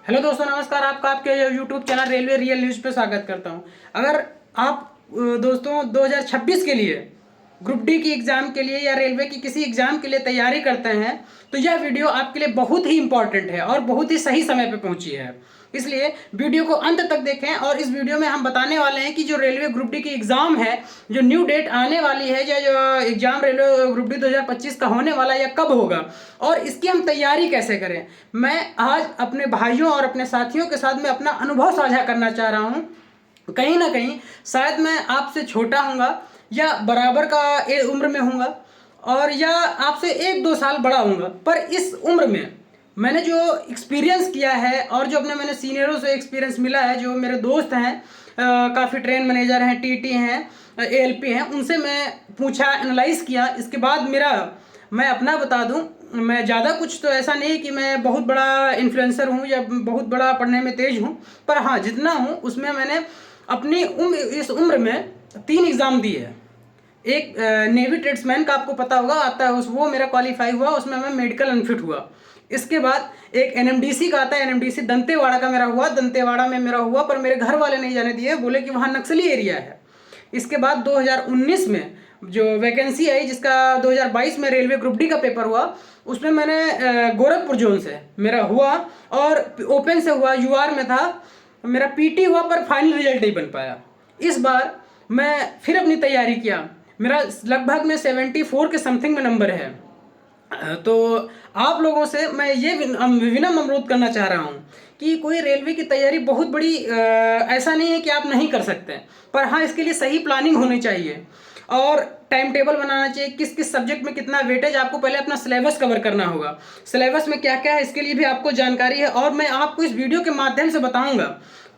Hello दोस्तों, नमस्कार। आपका आपके YouTube channel railway real news पे स्वागत करता हूं। अगर आप दोस्तों 2026 के लिए ग्रुप डी की एग्ज़ाम के लिए या रेलवे की किसी एग्ज़ाम के लिए तैयारी करते हैं तो यह वीडियो आपके लिए बहुत ही इंपॉर्टेंट है और बहुत ही सही समय पे पहुंची है। इसलिए वीडियो को अंत तक देखें। और इस वीडियो में हम बताने वाले हैं कि जो रेलवे ग्रुप डी की एग्ज़ाम है, जो न्यू डेट आने वाली है, या जो एग्ज़ाम रेलवे ग्रुप डी 2025 का होने वाला है या कब होगा और इसकी हम तैयारी कैसे करें। मैं आज अपने भाइयों और अपने साथियों के साथ में अपना अनुभव साझा करना चाह रहा हूँ। कहीं ना कहीं शायद मैं आपसे छोटा हूँगा या बराबर का उम्र में हूँगा और या आपसे 1-2 साल बड़ा हूँगा, पर इस उम्र में मैंने जो एक्सपीरियंस किया है और जो मैंने सीनियरों से एक्सपीरियंस मिला है, जो मेरे दोस्त हैं, काफ़ी ट्रेन मैनेजर हैं, टीटी हैं, एएलपी हैं, उनसे मैं पूछा, एनालाइज किया। इसके बाद मैं अपना बता दूं, मैं ज़्यादा कुछ तो ऐसा नहीं कि मैं बहुत बड़ा इन्फ्लुएंसर हूं या बहुत बड़ा पढ़ने में तेज हूं, पर हाँ जितना हूं उसमें मैंने अपनी इस उम्र में 3 एग्ज़ाम दिए हैं। एक नेवी ट्रेड्समैन का आपको पता होगा आता है, उस वो मेरा क्वालिफाई हुआ, उसमें मैं मेडिकल अनफिट हुआ। इसके बाद एक एनएमडीसी का आता है, एनएमडीसी दंतेवाड़ा का मेरा हुआ, दंतेवाड़ा में मेरा हुआ, पर मेरे घर वाले नहीं जाने दिए, बोले कि वहाँ नक्सली एरिया है। इसके बाद 2019 में जो वैकेंसी आई, जिसका 2022 में रेलवे ग्रुप डी का पेपर हुआ, उसमें मैंने गोरखपुर जोन से मेरा हुआ और ओपन से हुआ, यूआर में था, मेरा पीटी हुआ, पर फाइनल रिजल्ट नहीं बन पाया। इस बार मैं फिर अपनी तैयारी किया, मेरा लगभग में 74 के समथिंग में नंबर है। तो आप लोगों से मैं ये विनम्र अनुरोध करना चाह रहा हूँ कि कोई रेलवे की तैयारी बहुत बड़ी ऐसा नहीं है कि आप नहीं कर सकते, पर हाँ इसके लिए सही प्लानिंग होनी चाहिए और टाइम टेबल बनाना चाहिए। किस किस सब्जेक्ट में कितना वेटेज, आपको पहले अपना सिलेबस कवर करना होगा, सिलेबस में क्या क्या है इसके लिए भी आपको जानकारी है। और मैं आपको इस वीडियो के माध्यम से बताऊंगा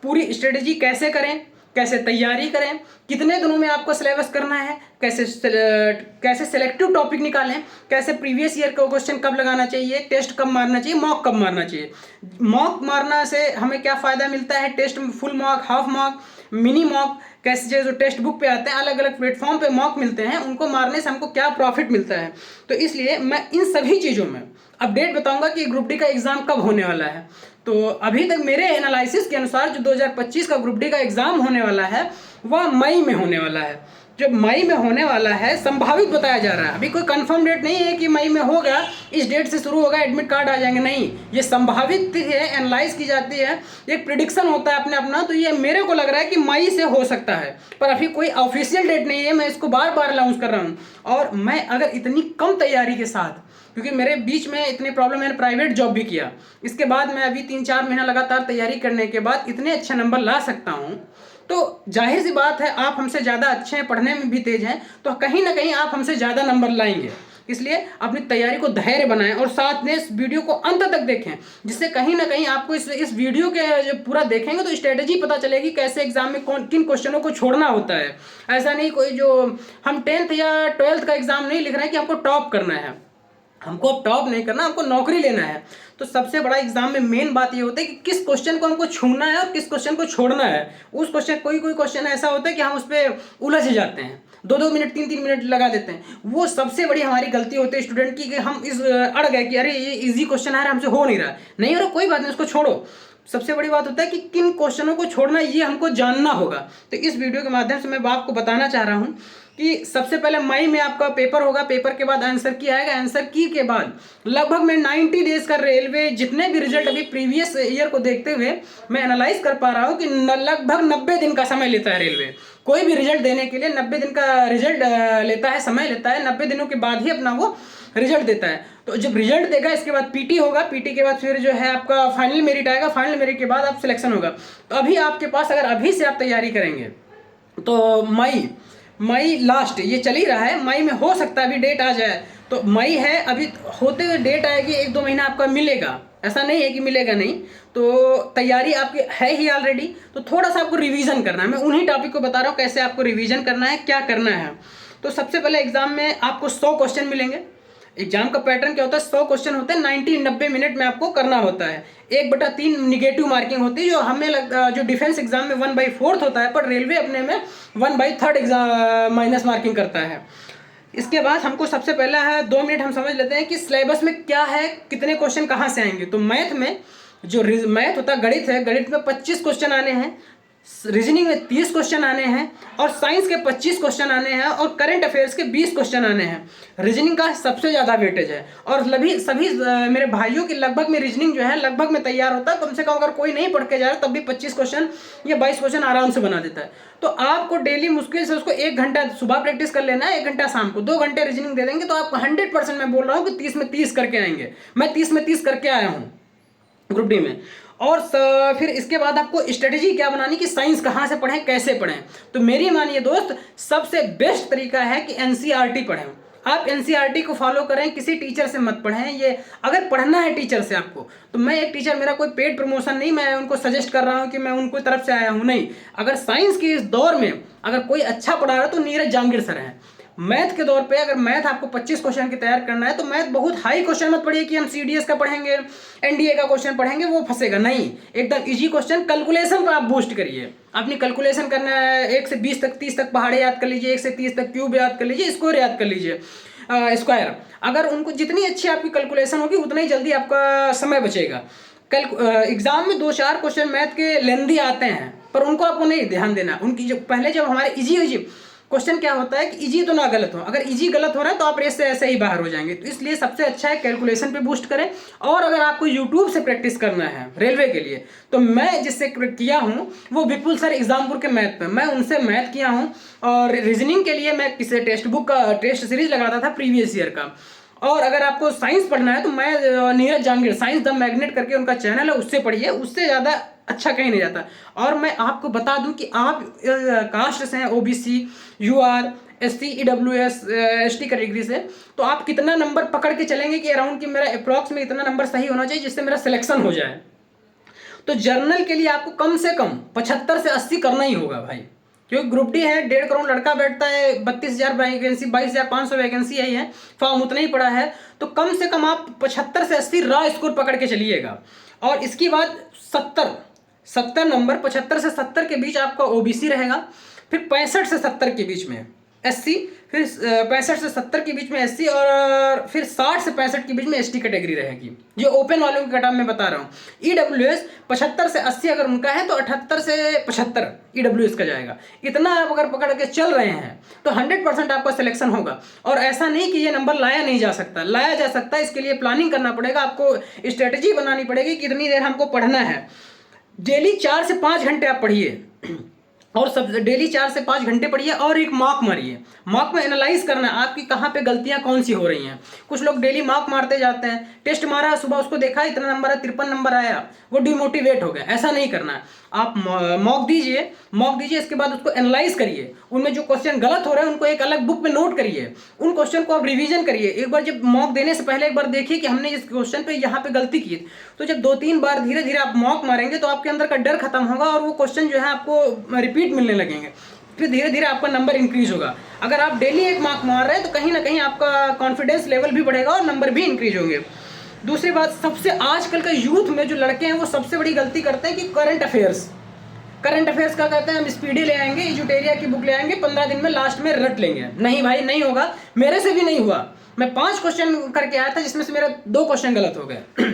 पूरी स्ट्रेटेजी कैसे करें, कैसे तैयारी करें, कितने दिनों में आपको सिलेबस करना है, कैसे सेलेक्टिव टॉपिक निकालें, कैसे प्रीवियस ईयर का क्वेश्चन कब लगाना चाहिए, टेस्ट कब मारना चाहिए, मॉक कब मारना चाहिए। मॉक मारना से हमें क्या फ़ायदा मिलता है, टेस्ट में full mock, half mock, mini mock, कैसे जो टेक्स्ट बुक पे आते हैं, अलग अलग प्लेटफॉर्म पे मॉक मिलते हैं, उनको मारने से हमको क्या प्रॉफिट मिलता है। तो इसलिए मैं इन सभी चीज़ों में अपडेट बताऊंगा कि ग्रुप डी का एग्ज़ाम कब होने वाला है। तो अभी तक मेरे एनालिसिस के अनुसार जो 2025 का ग्रुप डी का एग्ज़ाम होने वाला है वह मई में होने वाला है। जो मई में होने वाला है, संभावित बताया जा रहा है, अभी कोई कंफर्म डेट नहीं है कि मई में होगा, इस डेट से शुरू होगा, एडमिट कार्ड आ जाएंगे, नहीं, ये संभावित है, एनालाइज की जाती है, एक प्रिडिक्शन होता है अपना। तो ये मेरे को लग रहा है कि मई से हो सकता है, पर अभी कोई ऑफिशियल डेट नहीं है, मैं इसको बार बार अनाउंस कर रहा हूँ। और मैं अगर इतनी कम तैयारी के साथ, क्योंकि मेरे बीच में इतने प्रॉब्लम, मैंने प्राइवेट जॉब भी किया, इसके बाद मैं अभी 3-4 महीना लगातार तैयारी करने के बाद इतने अच्छे नंबर ला सकता हूँ, तो जाहिर सी बात है आप हमसे ज़्यादा अच्छे हैं, पढ़ने में भी तेज हैं, तो कहीं ना कहीं आप हमसे ज़्यादा नंबर लाएंगे। इसलिए अपनी तैयारी को धैर्य बनाएं और साथ में इस वीडियो को अंत तक देखें, जिससे कहीं ना कहीं आपको इस वीडियो के जब पूरा देखेंगे तो स्ट्रेटेजी पता चलेगी कैसे एग्जाम में किन क्वेश्चनों को छोड़ना होता है। ऐसा नहीं कोई जो हम 10th या 12th का एग्जाम नहीं लिख रहे हैं कि हमको टॉप करना है, हमको अब टॉप नहीं करना, हमको नौकरी लेना है। तो सबसे बड़ा एग्जाम में मेन बात ये होता है कि किस क्वेश्चन को हमको छूना है और किस क्वेश्चन को छोड़ना है। उस क्वेश्चन कोई क्वेश्चन ऐसा होता है कि हम उस पर उलझ जाते हैं, 2-2 मिनट 3-3 मिनट लगा देते हैं। वो सबसे बड़ी हमारी गलती होती है स्टूडेंट की, कि हम इस अड़ गए कि अरे ये इजी क्वेश्चन आ रहा है, हमसे हो नहीं रहा, नहीं हो रहा, कोई बात नहीं, उसको छोड़ो। सबसे बड़ी बात होता है कि किन क्वेश्चनों को छोड़ना है, ये हमको जानना होगा। तो इस वीडियो के माध्यम से मैं आपको बताना चाह रहा हूँ कि सबसे पहले मई में आपका पेपर होगा, पेपर के बाद आंसर की आएगा, आंसर की के बाद लगभग मैं 90 डेज का रेलवे जितने भी रिजल्ट अभी प्रीवियस ईयर को देखते हुए मैं एनालाइज कर पा रहा हूँ कि लगभग 90 दिन का समय लेता है रेलवे। कोई भी रिजल्ट देने के लिए 90 दिन का रिजल्ट लेता है, समय लेता है, 90 दिनों के बाद ही अपना वो रिजल्ट देता है। तो जब रिजल्ट देगा इसके बाद पीटी होगा, पीटी के बाद फिर जो है आपका फाइनल मेरिट आएगा, फाइनल मेरिट के बाद आप सिलेक्शन होगा। तो अभी आपके पास अगर अभी से आप तैयारी करेंगे तो मई लास्ट ये चल ही रहा है, मई में हो सकता है अभी डेट आ जाए, तो मई है, अभी होते हुए डेट आएगी, 1-2 महीना आपका मिलेगा, ऐसा नहीं है कि मिलेगा नहीं। तो तैयारी आपकी है ही ऑलरेडी, तो थोड़ा सा आपको रिवीजन करना है। मैं उन्हीं टॉपिक को बता रहा हूँ कैसे आपको रिवीजन करना है, क्या करना है। तो सबसे पहले एग्जाम में आपको 100 क्वेश्चन मिलेंगे। एग्जाम का पैटर्न क्या होता है, 100 क्वेश्चन होते हैं, 90 मिनट में आपको करना होता है। 1/3 निगेटिव मार्किंग होती है, जो हमें जो डिफेंस एग्जाम में 1/4 होता है, पर रेलवे अपने में 1/3 एग्जाम माइनस मार्किंग करता है। इसके बाद हमको सबसे पहला है 2 मिनट हम समझ लेते हैं कि सिलेबस में क्या है, कितने क्वेश्चन कहाँ से आएंगे। तो मैथ में जो मैथ होता है, गणित है, गणित में 25 क्वेश्चन आने हैं, रीजनिंग में 30 क्वेश्चन आने हैं, और साइंस के 25 क्वेश्चन आने हैं, और करंट अफेयर्स के 20 क्वेश्चन आने हैं। रीजनिंग का सबसे ज़्यादा वेटेज है, और सभी मेरे भाइयों की लगभग में रीजनिंग जो है लगभग में तैयार होता है। कम से कम अगर कोई नहीं पढ़ के जा रहा तब भी 25 क्वेश्चन या 22 क्वेश्चन आराम से बना देता है। तो आपको डेली मुश्किल से उसको 1 घंटा सुबह प्रैक्टिस कर लेना है, 1 घंटा शाम को, 2 घंटे रीजनिंग दे देंगे तो आप 100% मैं बोल रहा हूँ कि 30 में 30 करके आएंगे। मैं 30 में 30 करके आया हूँ ग्रुप डी में। और फिर इसके बाद आपको स्ट्रेटेजी क्या बनानी कि साइंस कहाँ से पढ़ें, कैसे पढ़ें। तो मेरी मानिए दोस्त, सबसे बेस्ट तरीका है कि एनसीईआरटी पढ़ें। आप एनसीईआरटी को फॉलो करें, किसी टीचर से मत पढ़ें। ये अगर पढ़ना है टीचर से आपको, तो मैं एक टीचर, मेरा कोई पेड प्रमोशन नहीं, मैं उनको सजेस्ट कर रहा हूँ कि मैं उनको तरफ से आया हूँ, नहीं। अगर साइंस की इस दौर में अगर कोई अच्छा पढ़ा रहा है तो नीरज जांगीर सर हैं। मैथ के दौर पे अगर मैथ आपको 25 क्वेश्चन की तैयार करना है तो मैथ बहुत हाई क्वेश्चन मत पढ़िए कि हम सीडीएस का पढ़ेंगे, एनडीए का क्वेश्चन पढ़ेंगे, वो फंसेगा नहीं। एकदम इजी क्वेश्चन, कैलकुलेशन पर आप बूस्ट करिए। अपनी कैलकुलेशन करना है, 1 से 20 तक 30 तक पहाड़े याद कर लीजिए, 1 से 30 तक क्यूब याद कर लीजिए, स्क्वायर याद कर लीजिए, स्क्वायर। अगर उनको जितनी अच्छी आपकी कैलकुलेशन होगी उतना ही जल्दी आपका समय बचेगा। एग्जाम में 2-4 क्वेश्चन मैथ के लेंदी आते हैं, पर उनको आपको नहीं ध्यान देना। उनकी जो पहले जब हमारे इजी क्वेश्चन क्या होता है कि इजी तो ना गलत हो, अगर इजी गलत हो रहा है तो आप रेस से ऐसे ही बाहर हो जाएंगे। तो इसलिए सबसे अच्छा है कैलकुलेशन पे बूस्ट करें। और अगर आपको यूट्यूब से प्रैक्टिस करना है रेलवे के लिए, तो मैं जिससे किया हूँ वो विपुल सर एग्जामपुर के मैथ पे, मैं उनसे मैथ किया हूँ। और रीजनिंग के लिए मैं किसी टेक्स्ट बुक का टेस्ट सीरीज लगाता था प्रीवियस ईयर का। और अगर आपको साइंस पढ़ना है तो मैं Neeraj Jangir, science the magnet करके उनका चैनल है, उससे पढ़िए, उससे ज़्यादा अच्छा कहीं नहीं जाता। और मैं आपको बता दूं कि आप कास्ट से हैं, OBC, UR, SC, EWS, ST category से, तो आप कितना नंबर पकड़ के चलेंगे कि अराउंड कि मेरा अप्रॉक्स में इतना नंबर सही होना चाहिए जिससे मेरा सिलेक्शन हो जाए। तो जर्नल के लिए आपको कम से कम 75 से 80 करना ही होगा भाई, क्योंकि ग्रुप डी है, 1.5 करोड़ लड़का बैठता है, 32,000 वैकेंसी, 22,500 वैकेंसी आई है, फॉर्म उतना ही पड़ा है। तो कम से कम आप 75 से 80 रॉ स्कोर पकड़ के चलिएगा। और इसके बाद 70 नंबर, 75 से 70 के बीच आपका ओबीसी रहेगा, फिर 65 से 70 के बीच में एससी, फिर 65 से 70 के बीच में एससी, और फिर 60 से 65 के बीच में एसटी कैटेगरी रहेगी। ये ओपन वालों की कटाव में बता रहा हूँ। ईडब्ल्यूएस 75 से 80 अगर उनका है तो 78 से 75 ईडब्ल्यूएस का जाएगा। इतना आप अगर पकड़ के चल रहे हैं तो 100% आपका सिलेक्शन होगा। और ऐसा नहीं कि ये नंबर लाया नहीं जा सकता, लाया जा सकता है। इसके लिए प्लानिंग करना पड़ेगा, आपको स्ट्रेटेजी बनानी पड़ेगी कि कितनी देर हमको पढ़ना है। डेली 4 से 5 घंटे आप पढ़िए, और सब डेली 4 से 5 घंटे पढ़िए, और एक मॉक मारिए। मॉक में एनालाइज करना है आपकी कहाँ पे गलतियाँ कौन सी हो रही हैं। कुछ लोग डेली मॉक मारते जाते हैं, टेस्ट मारा सुबह, उसको देखा इतना नंबर है, 53 नंबर आया, वो डिमोटिवेट हो गया। ऐसा नहीं करना है। आप मॉक दीजिए, इसके बाद उसको एनालाइज करिए, उनमें जो क्वेश्चन गलत हो रहे हैं उनको एक अलग बुक में नोट करिए, उन क्वेश्चन को आप रिवीजन करिए। एक बार जब मॉक देने से पहले एक बार देखिए कि हमने इस क्वेश्चन पे यहाँ पे गलती की, तो जब 2-3 बार धीरे धीरे आप मॉक मारेंगे तो आपके अंदर का डर खत्म होगा, और वो क्वेश्चन जो है आपको रिपीट मिलने लगेंगे। फिर धीरे धीरे आपका नंबर इंक्रीज होगा। अगर आप डेली एक मॉक मार रहे हैं तो कहीं ना कहीं आपका कॉन्फिडेंस लेवल भी बढ़ेगा और नंबर भी इंक्रीज होंगे। दूसरी बात, सबसे आजकल का यूथ में जो लड़के हैं वो सबसे बड़ी गलती करते हैं कि करंट अफेयर्स का कहते हैं हम स्पीडी ले आएंगे, इजुटेरिया की बुक ले आएंगे, 15 दिन में लास्ट में रट लेंगे। नहीं भाई, नहीं होगा। मेरे से भी नहीं हुआ। मैं 5 क्वेश्चन करके आया था जिसमें से मेरा 2 क्वेश्चन गलत हो गए।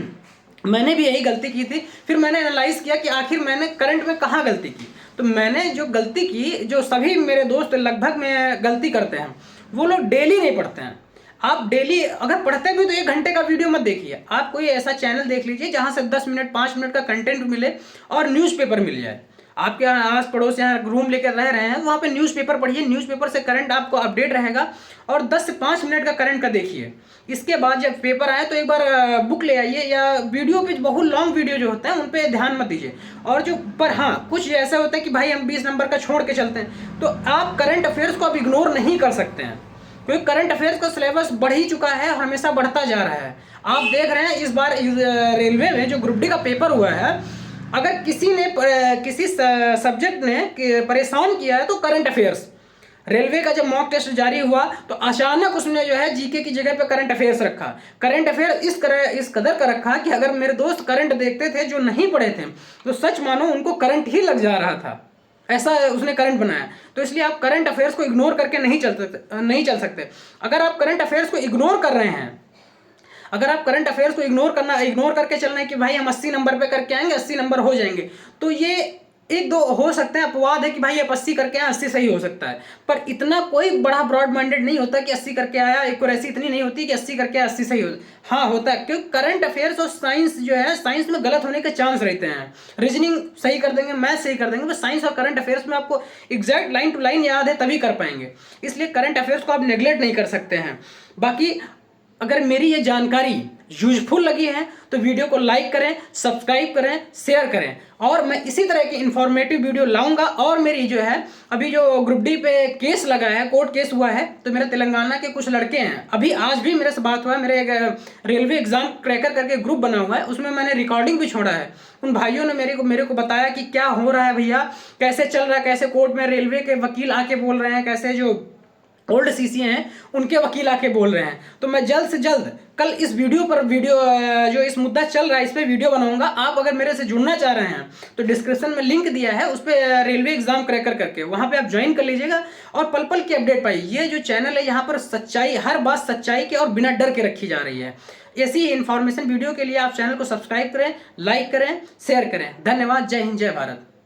मैंने भी यही गलती की थी। फिर मैंने एनालाइज किया कि आखिर मैंने करंट में कहाँ गलती की। तो मैंने जो गलती की, जो सभी मेरे दोस्त लगभग में गलती करते हैं, वो लोग डेली नहीं पढ़ते हैं। आप डेली अगर पढ़ते भी तो 1 घंटे का वीडियो मत देखिए, आप कोई ऐसा चैनल देख लीजिए जहाँ से 10 मिनट 5 मिनट का कंटेंट मिले और न्यूज़पेपर मिल जाए। आपके आस पड़ोस यहाँ रूम लेकर रह रहे हैं, वहाँ पे न्यूज़पेपर पढ़िए, न्यूज़पेपर से करंट आपको अपडेट रहेगा। और 10 से 5 मिनट का करंट का देखिए। इसके बाद जब पेपर आए तो एक बार बुक ले आइए, या वीडियो पे बहुत लॉन्ग वीडियो जो होता है उन पे ध्यान मत दीजिए। और जो पर हाँ, कुछ ऐसा होता है कि भाई हम 20 नंबर का छोड़ के चलते हैं, तो आप करंट अफेयर्स को आप इग्नोर नहीं कर सकते हैं, क्योंकि करंट अफेयर्स का सिलेबस बढ़ ही चुका है और हमेशा बढ़ता जा रहा है। आप देख रहे हैं इस बार रेलवे में जो ग्रुप डी का पेपर हुआ है, अगर किसी ने किसी सब्जेक्ट ने परेशान किया है तो करंट अफेयर्स। रेलवे का जब मॉक टेस्ट जारी हुआ तो अचानक उसने जो है जीके की जगह पे करंट अफेयर्स रखा। करंट अफेयर इस कदर का रखा कि अगर मेरे दोस्त करंट देखते थे जो नहीं पढ़े थे, तो सच मानो उनको करंट ही लग जा रहा था, ऐसा उसने करंट बनाया। तो इसलिए आप करंट अफेयर्स को इग्नोर करके नहीं चल सकते। अगर आप करंट अफेयर्स को इग्नोर कर रहे हैं, अगर आप करंट अफेयर्स को इग्नोर करके चलना है कि भाई हम 80 नंबर पे करके आएंगे, 80 नंबर हो जाएंगे, तो ये एक दो हो सकते हैं अपवाद है कि भाई आप 80 करके आए 80 सही हो सकता है, पर इतना कोई बड़ा ब्रॉड माइंडेड नहीं होता कि 80 करके आया, एक्यूरेसी इतनी नहीं होती कि 80 करके आया 80 सही हो। हाँ होता है, क्योंकि करंट अफेयर्स और साइंस जो है, साइंस में गलत होने के चांस रहते हैं, रीजनिंग सही कर देंगे, मैथ सही कर देंगे, बस साइंस और करंट अफेयर्स में आपको एग्जैक्ट लाइन टू लाइन याद है तभी कर पाएंगे, इसलिए करंट अफेयर्स को आप नेग्लेक्ट नहीं कर सकते हैं। बाकी अगर मेरी ये जानकारी यूजफुल लगी है तो वीडियो को लाइक करें, सब्सक्राइब करें, शेयर करें, और मैं इसी तरह की इंफॉर्मेटिव वीडियो लाऊंगा। और मेरी जो है अभी जो ग्रुप डी पे केस लगा है, कोर्ट केस हुआ है, तो मेरे तेलंगाना के कुछ लड़के हैं, अभी आज भी मेरे से बात हुआ है, मेरे एक रेलवे एग्जाम क्रैकर करके ग्रुप बना हुआ है, उसमें मैंने रिकॉर्डिंग भी छोड़ा है। उन भाइयों ने मेरे को बताया कि क्या हो रहा है भैया, कैसे चल रहा है, कैसे कोर्ट में रेलवे के वकील आके बोल रहे हैं, कैसे जो ओल्ड सीसी हैं उनके वकील आके बोल रहे हैं। तो मैं जल्द से जल्द कल इस वीडियो जो इस मुद्दा चल रहा है इस पर वीडियो बनाऊंगा। आप अगर मेरे से जुड़ना चाह रहे हैं तो डिस्क्रिप्शन में लिंक दिया है, उस पर रेलवे एग्जाम क्रैकर करके वहां पे आप ज्वाइन कर लीजिएगा और पल पल की अपडेट पाइए। ये जो चैनल है यहाँ पर सच्चाई, हर बात सच्चाई के और बिना डर के रखी जा रही है। ऐसी ही इन्फॉर्मेशन वीडियो के लिए आप चैनल को सब्सक्राइब करें, लाइक करें, शेयर करें। धन्यवाद। जय हिंद, जय भारत।